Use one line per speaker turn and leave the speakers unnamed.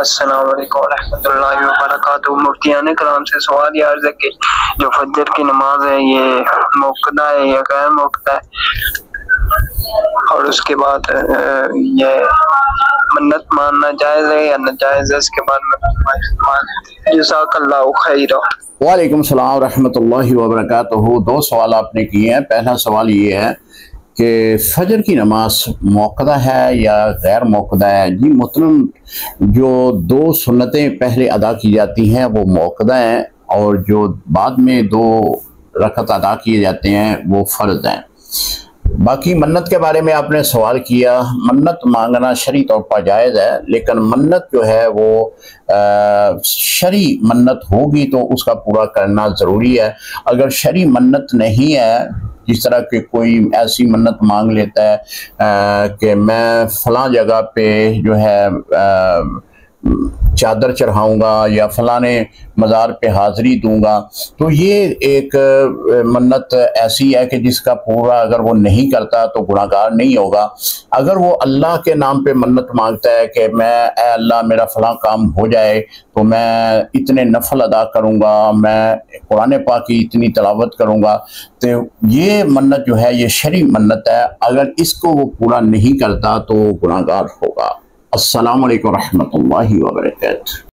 السلام علیکم ورحمۃ اللہ وبرکاتہ۔ مفتیان کرام سے سوال یہ عرض ہے کہ جو فجر کی نماز ہے یہ موقدہ ہے یا غیر موقدہ ہے، اور اس کے بعد یہ منت ماننا جائز ہے یا ناجائز ہے، اس کے بعد میں جزاک اللہ خیرہ۔
وعلیکم السلام ورحمۃ اللہ وبرکاتہ۔ دو سوال آپ نے کیے ہیں۔ پہلا سوال یہ ہے کہ فجر کی نماز موقدہ ہے یا غیر موقدہ ہے۔ جی محترم، جو دو سنتیں پہلے ادا کی جاتی ہیں وہ موقدہ ہیں، اور جو بعد میں دو رکعت ادا کیے جاتے ہیں وہ فرض ہیں۔ باقی منت کے بارے میں آپ نے سوال کیا، منت مانگنا شرعی طور پر جائز ہے، لیکن منت جو ہے وہ شرعی منت ہوگی تو اس کا پورا کرنا ضروری ہے۔ اگر شرعی منت نہیں ہے، جس طرح کہ کوئی ایسی منت مانگ لیتا ہے کہ میں فلاں جگہ پہ جو ہے چادر چڑھاؤں گا یا فلانے مزار پہ حاضری دوں گا، تو یہ ایک منت ایسی ہے کہ جس کا پورا اگر وہ نہیں کرتا تو گناہگار نہیں ہوگا۔ اگر وہ اللہ کے نام پہ منت مانگتا ہے کہ اے اللہ میرا فلاں کام ہو جائے تو میں اتنے نفل ادا کروں گا، میں قرآن پاک کی اتنی تلاوت کروں گا، تو یہ منت جو ہے یہ شرعی منت ہے۔ اگر اس کو وہ پورا نہیں کرتا تو گناہگار ہوگا۔ السلام علیکم ورحمۃ اللہ وبرکاتہ۔